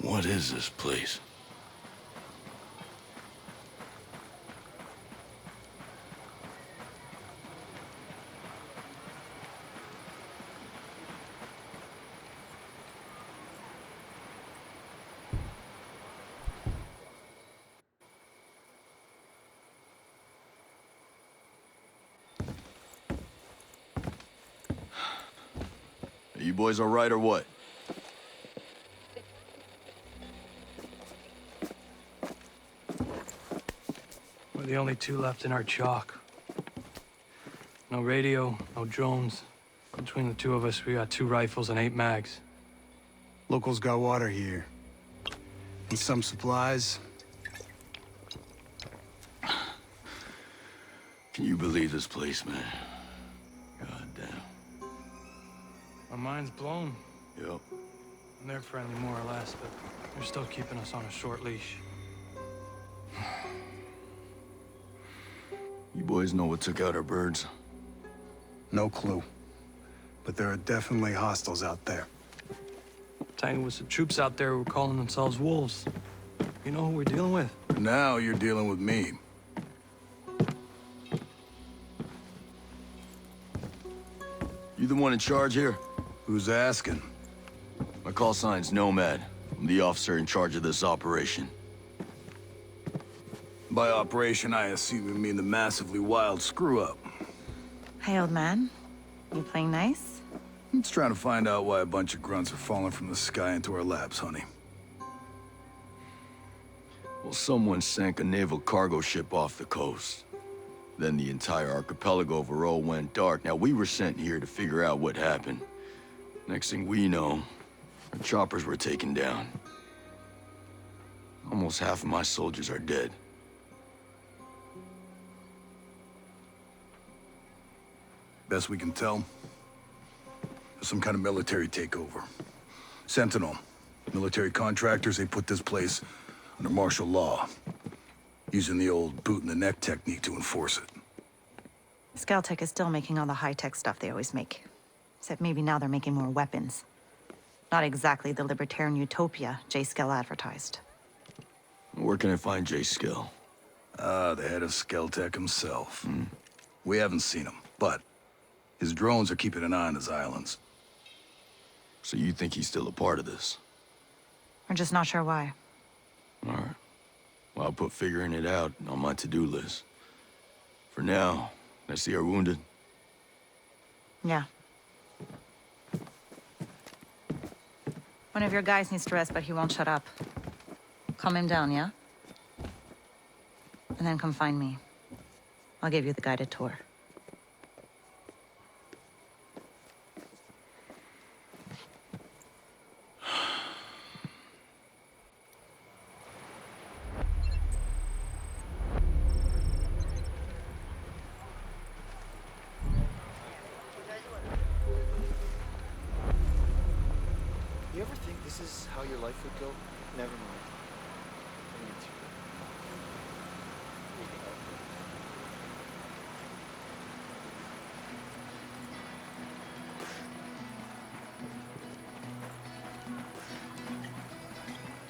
What is this place? Are you boys all right or what? We're the only two left in our chalk. No radio, no drones. Between the two of us, we got 2 rifles and 8 mags. Locals got water here. And some supplies. Can you believe this place, man? God damn. My mind's blown. Yep. And they're friendly, more or less, but they're still keeping us on a short leash. You boys know what took out our birds? No clue. But there are definitely hostiles out there. Tangled with some troops out there who were calling themselves wolves. You know who we're dealing with? Now you're dealing with me. You the one in charge here? Who's asking? My call sign's Nomad. I'm the officer in charge of this operation. By operation, I assume you mean the massively wild screw-up. Hey, old man. You playing nice? I'm just trying to find out why a bunch of grunts are falling from the sky into our laps, honey. Well, someone sank a naval cargo ship off the coast. Then the entire archipelago overall went dark. Now, we were sent here to figure out what happened. Next thing we know, our choppers were taken down. Almost half of my soldiers are dead. Best we can tell, there's some kind of military takeover. Sentinel, military contractors, they put this place under martial law, using the old boot-in-the-neck technique to enforce it. Skeltech is still making all the high-tech stuff they always make. Except maybe now they're making more weapons. Not exactly the libertarian utopia J. Skell advertised. Where can I find J. Skell? The head of Skeltech himself. We haven't seen him, but his drones are keeping an eye on his islands. So you think he's still a part of this? We're just not sure why. All right. Well, I'll put figuring it out on my to-do list. For now, I see our wounded. Yeah. One of your guys needs to rest, but he won't shut up. Calm him down, yeah? And then come find me. I'll give you the guided tour. You ever think this is how your life would go? Never mind. I mean,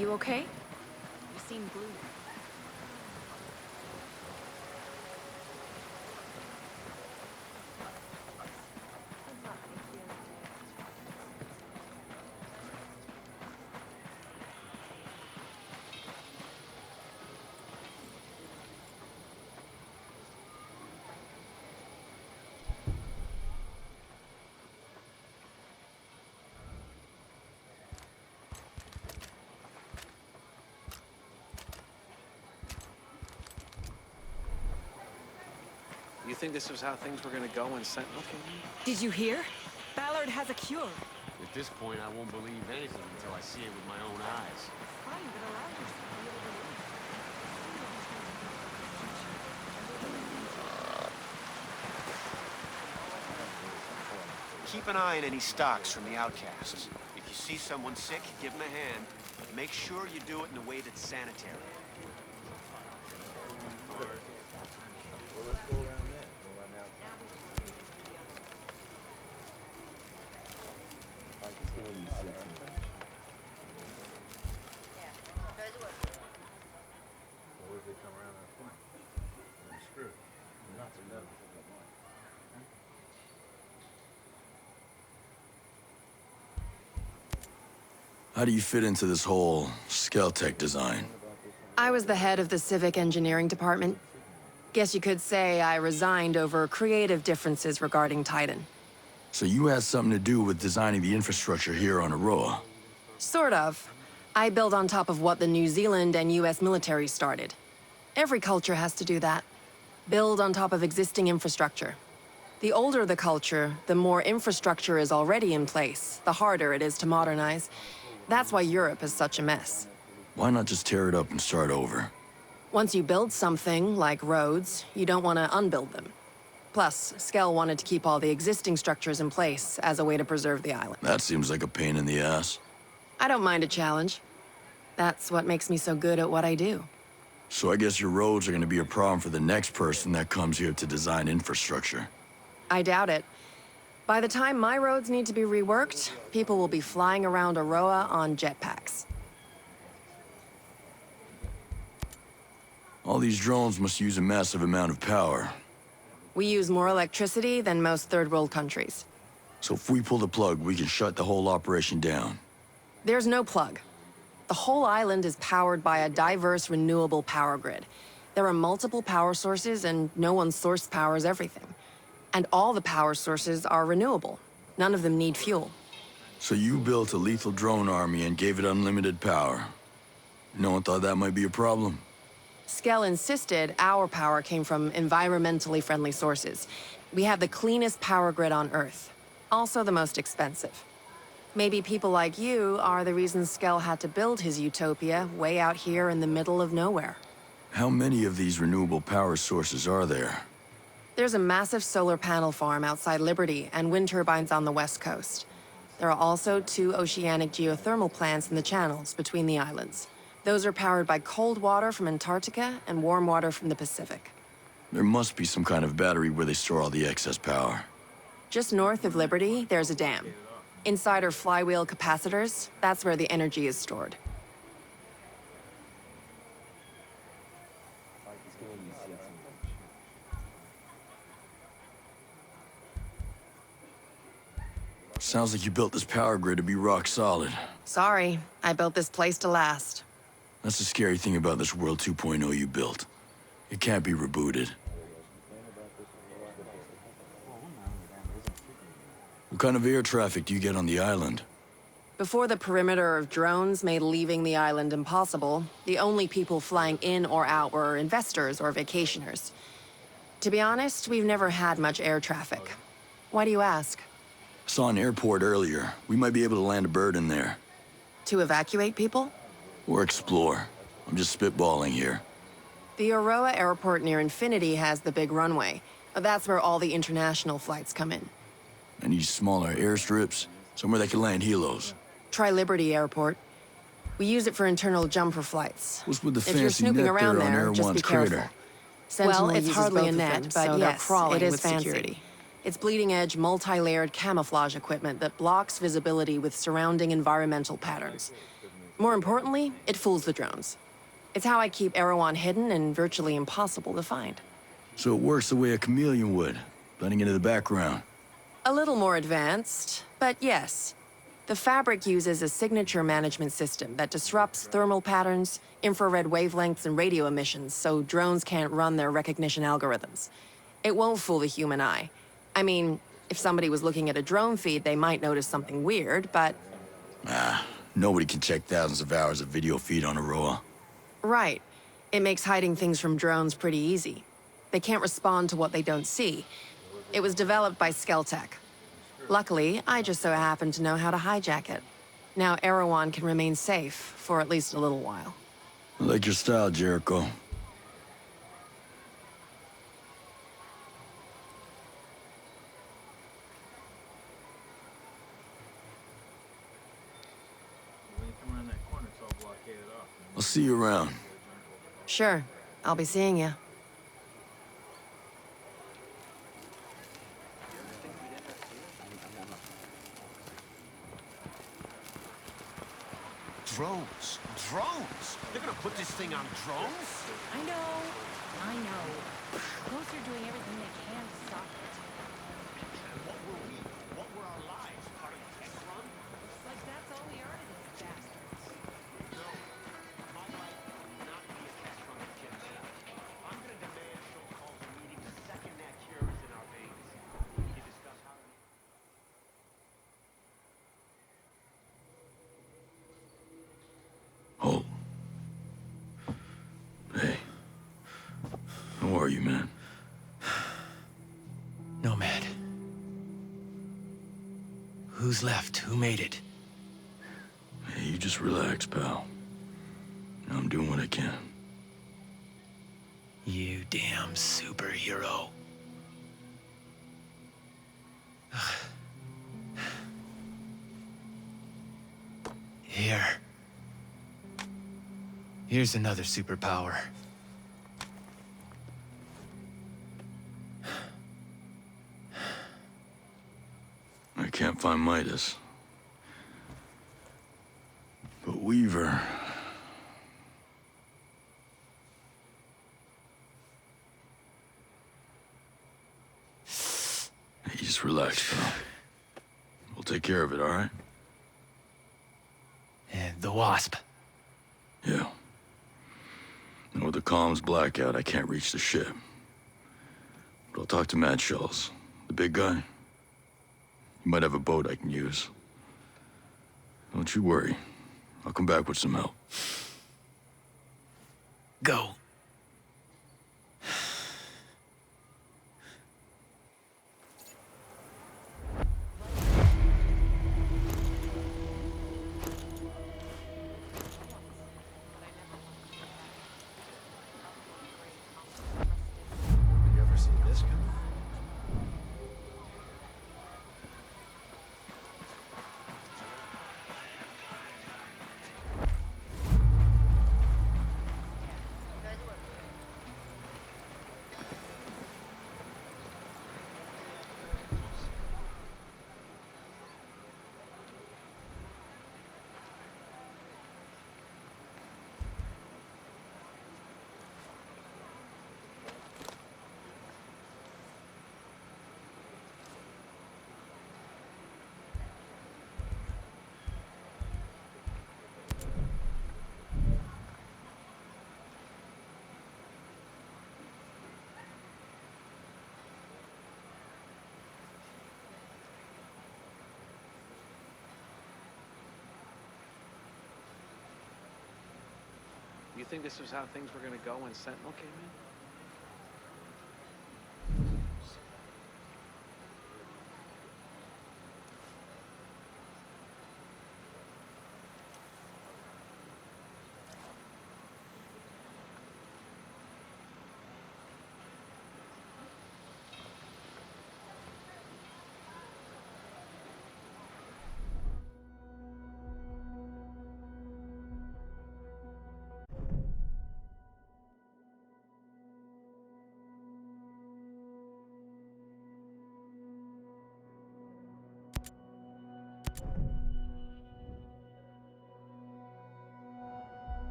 You okay? You seem blue. You think this was how things were gonna go when Sentinel came in? Did you hear? Ballard has a cure. At this point, I won't believe anything until I see it with my own eyes. Fine, but allow yourself a little bit. Keep an eye on any stocks from the outcasts. If you see someone sick, give them a hand. Make sure you do it in a way that's sanitary. How do you fit into this whole Skeltech design? I was the head of the civic engineering department. Guess you could say I resigned over creative differences regarding Titan. So you had something to do with designing the infrastructure here on Aroa? Sort of. I build on top of what the New Zealand and US military started. Every culture has to do that. Build on top of existing infrastructure. The older the culture, the more infrastructure is already in place, the harder it is to modernize. That's why Europe is such a mess. Why not just tear it up and start over? Once you build something, like roads, you don't want to unbuild them. Plus, Skell wanted to keep all the existing structures in place as a way to preserve the island. That seems like a pain in the ass. I don't mind a challenge. That's what makes me so good at what I do. So I guess your roads are gonna be a problem for the next person that comes here to design infrastructure. I doubt it. By the time my roads need to be reworked, people will be flying around Aroa on jetpacks. All these drones must use a massive amount of power. We use more electricity than most third world countries. So if we pull the plug, we can shut the whole operation down. There's no plug. The whole island is powered by a diverse, renewable power grid. There are multiple power sources, and no one source powers everything. And all the power sources are renewable. None of them need fuel. So you built a lethal drone army and gave it unlimited power. No one thought that might be a problem? Skell insisted our power came from environmentally friendly sources. We have the cleanest power grid on Earth. Also the most expensive. Maybe people like you are the reason Skell had to build his utopia way out here in the middle of nowhere. How many of these renewable power sources are there? There's a massive solar panel farm outside Liberty and wind turbines on the west coast. There are also 2 oceanic geothermal plants in the channels between the islands. Those are powered by cold water from Antarctica and warm water from the Pacific. There must be some kind of battery where they store all the excess power. Just north of Liberty, there's a dam. Inside are flywheel capacitors. That's where the energy is stored. Sounds like you built this power grid to be rock solid. Sorry, I built this place to last. That's the scary thing about this World 2.0 you built. It can't be rebooted. What kind of air traffic do you get on the island? Before the perimeter of drones made leaving the island impossible, the only people flying in or out were investors or vacationers. To be honest, we've never had much air traffic. Why do you ask? Saw an airport earlier. We might be able to land a bird in there. To evacuate people? Or explore. I'm just spitballing here. The Aroa airport near Infinity has the big runway. That's where all the international flights come in. Any smaller airstrips? Somewhere that can land helos. Try Liberty Airport. We use it for internal jumper flights. What's with the If you're fancy snooping net around there on there, Air just One's be careful. crater? Sentinel Well, it's uses hardly both a of net, them, but so they're yes, crawling it is with fancy. security. It's bleeding-edge, multi-layered camouflage equipment that blocks visibility with surrounding environmental patterns. More importantly, it fools the drones. It's how I keep Erewhon hidden and virtually impossible to find. So it works the way a chameleon would, blending into the background. A little more advanced, but yes. The fabric uses a signature management system that disrupts thermal patterns, infrared wavelengths, and radio emissions so drones can't run their recognition algorithms. It won't fool the human eye. I mean, if somebody was looking at a drone feed, they might notice something weird, but... Nobody can check thousands of hours of video feed on Aroa. Right. It makes hiding things from drones pretty easy. They can't respond to what they don't see. It was developed by Skeltech. Luckily, I just so happen to know how to hijack it. Now Erewhon can remain safe for at least a little while. I like your style, Jericho. I'll see you around. Sure. I'll be seeing you. Drones. Drones? They're gonna put this thing on drones? I know. Ghosts are doing everything they can to stop it. And what were we? What were our lives? Part of the test run? Looks like that's all we are to this disaster. you, man? Nomad. Who's left? Who made it? Hey, you just relax, pal. I'm doing what I can. You damn superhero. Here. Here's another superpower. I can't find Midas. But Weaver... Hey, just relax, pal. We'll take care of it, all right? And the Wasp. Yeah. And with the comms blackout, I can't reach the ship. But I'll talk to Mad Shells, the big guy. He might have a boat I can use. Don't you worry. I'll come back with some help. Go. You ever seen this gun? You think this was how things were gonna go when Sentinel came in?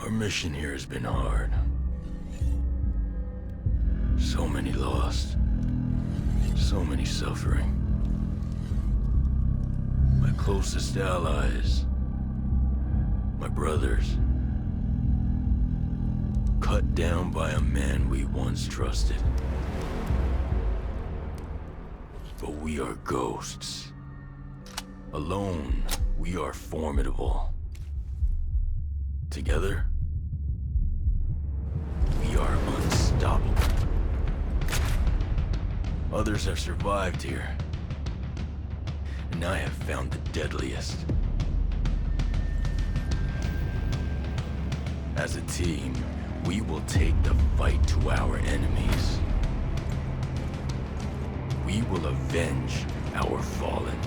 Our mission here has been hard. So many lost. So many suffering. My closest allies. My brothers. Cut down by a man we once trusted. But we are ghosts. Alone, we are formidable. Together, we are unstoppable. Others have survived here, and I have found the deadliest. As a team, we will take the fight to our enemies. We will avenge our fallen.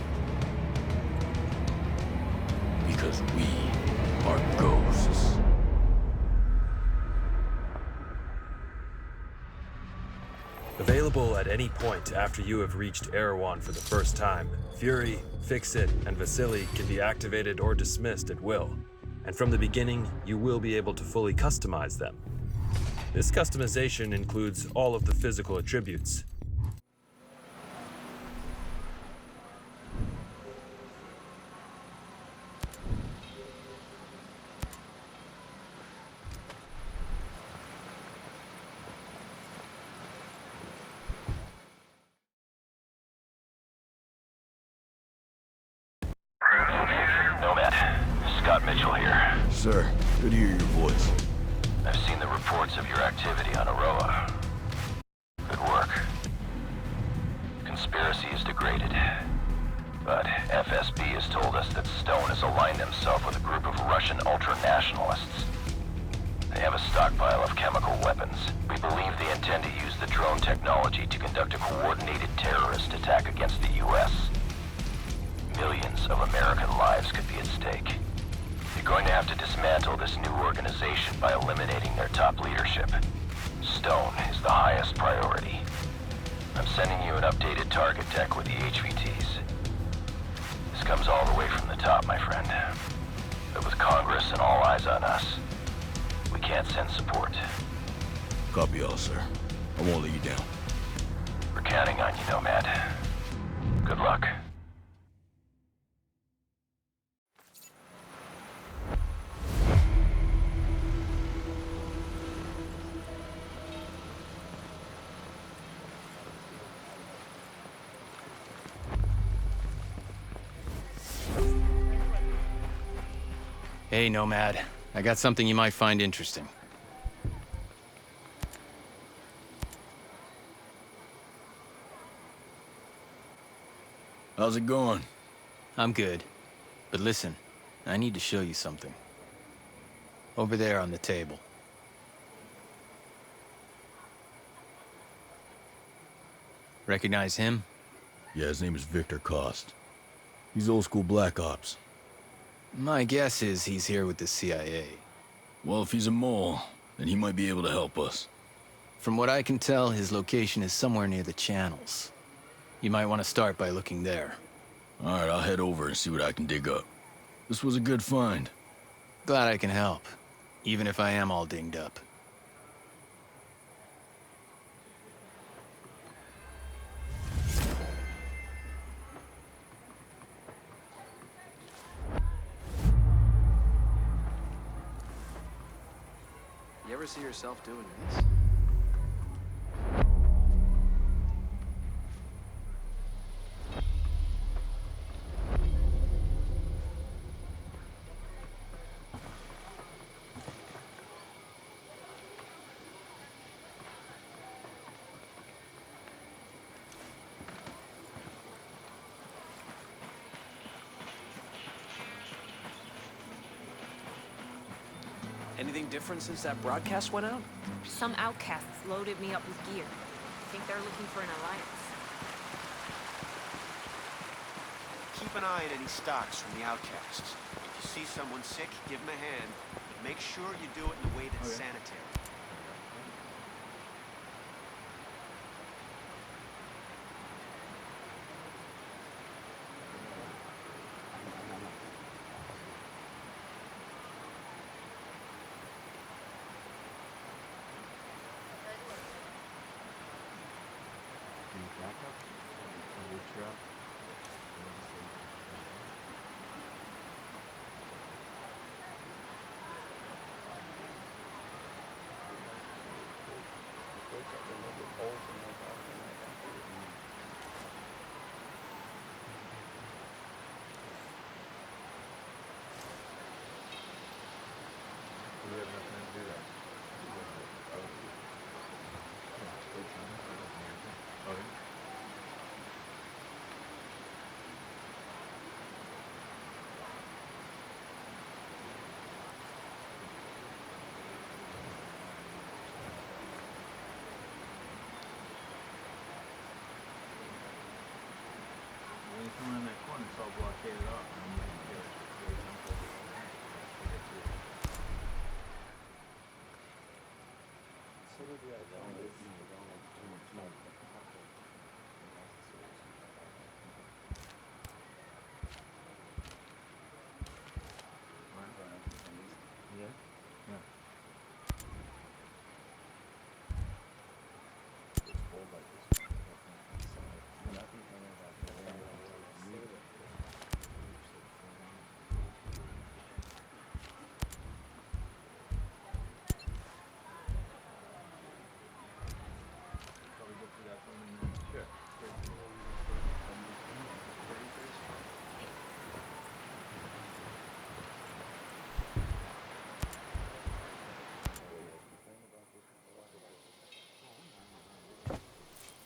Because we are ghosts. Available at any point after you have reached Erewhon for the first time, Fury, Fix-It, and Vasily can be activated or dismissed at will. And from the beginning, you will be able to fully customize them. This customization includes all of the physical attributes. Nomad, Scott Mitchell here. Sir, good to hear your voice. I've seen the reports of your activity on Aroa. Good work. Conspiracy is degraded. But FSB has told us that Stone has aligned himself with a group of Russian ultra-nationalists. They have a stockpile of chemical weapons. We believe they intend to use the drone technology to conduct a coordinated terrorist attack against the U.S. Millions of American lives could be at stake. You're going to have to dismantle this new organization by eliminating their top leadership. Stone is the highest priority. I'm sending you an updated target deck with the HVTs. This comes all the way from the top, my friend. But with Congress and all eyes on us, we can't send support. Copy all, sir. I won't let you down. We're counting on you, Nomad. Good luck. Hey, Nomad. I got something you might find interesting. How's it going? I'm good. But listen, I need to show you something. Over there on the table. Recognize him? Yeah, his name is Victor Cost. He's old school Black Ops. My guess is he's here with the CIA. Well, if he's a mole, then he might be able to help us. From what I can tell, his location is somewhere near the channels. You might want to start by looking there. All right, I'll head over and see what I can dig up. This was a good find. Glad I can help, even if I am all dinged up. You ever see yourself doing this? Anything different since that broadcast went out? Some outcasts loaded me up with gear. Think they're looking for an alliance. Keep an eye on any stocks from the outcasts. If you see someone sick, give them a hand. But make sure you do it in a way that's sanitary.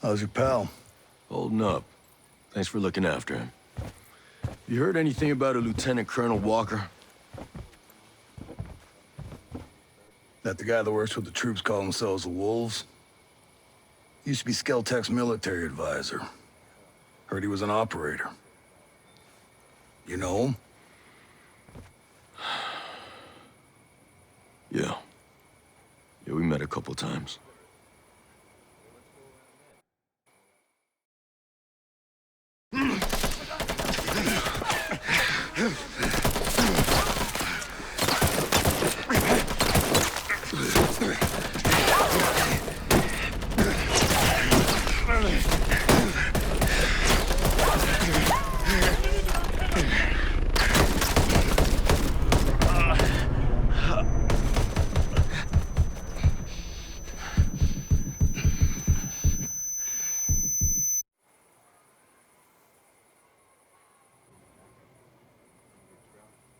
How's your pal? Holding up. Thanks for looking after him. You heard anything about a Lieutenant Colonel Walker? That the guy that works with the troops call themselves the Wolves? Used to be Skeltech's military advisor. Heard he was an operator. You know him? Yeah. Yeah, we met a couple times.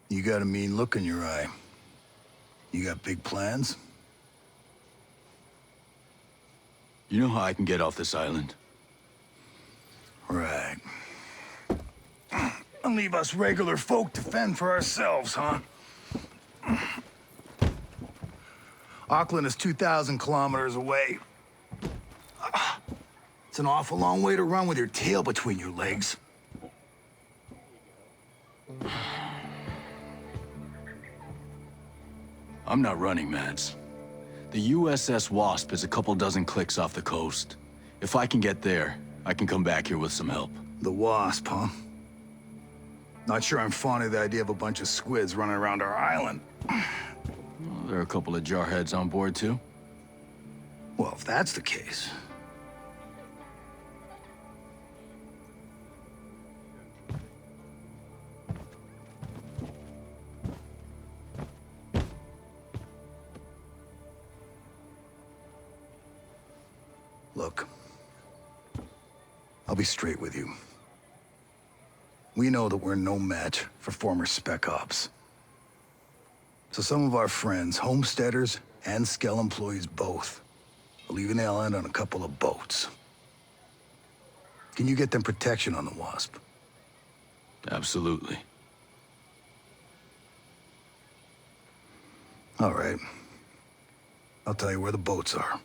You got a mean look in your eye. You got big plans? You know how I can get off this island? Right. And leave us regular folk to fend for ourselves, huh? Auckland is 2,000 kilometers away. It's an awful long way to run with your tail between your legs. I'm not running, Mads. The USS Wasp is a couple dozen clicks off the coast. If I can get there, I can come back here with some help. The Wasp, huh? Not sure I'm fond of the idea of a bunch of squids running around our island. Well, there are a couple of jarheads on board, too. Well, if that's the case... Look, I'll be straight with you. We know that we're no match for former Spec Ops. So some of our friends, homesteaders and Skell employees both, are leaving the island on a couple of boats. Can you get them protection on the Wasp? Absolutely. All right. I'll tell you where the boats are.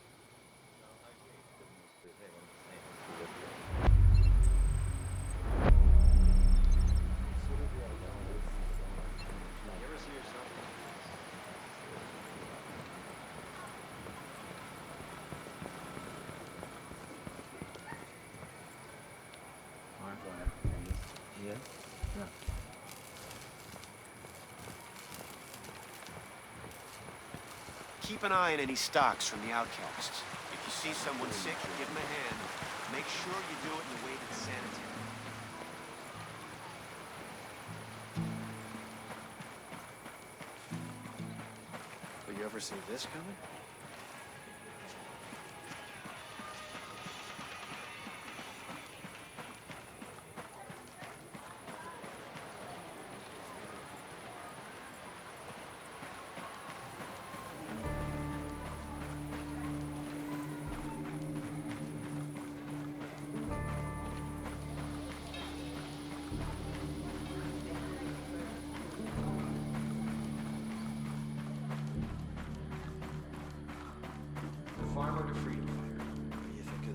Keep an eye on any stocks from the outcasts. If you see someone sick, give them a hand. Make sure you do it in a way that's sanitary. never see this coming? Farmer to freedom fighter. What do you think of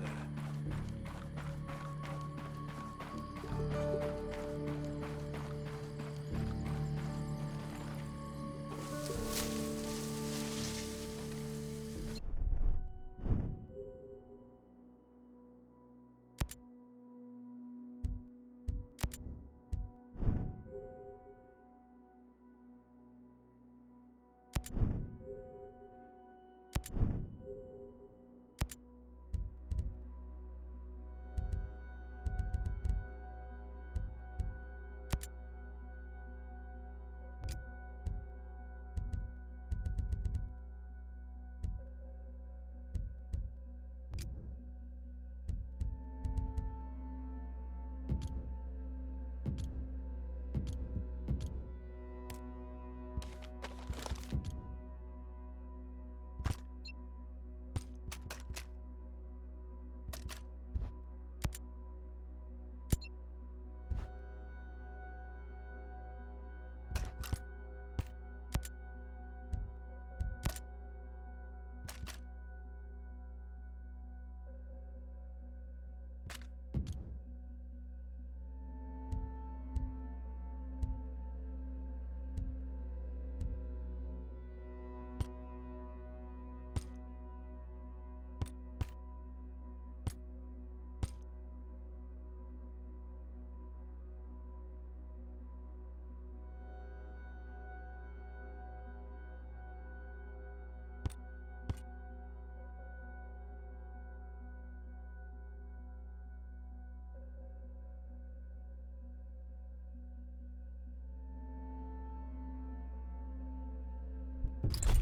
that?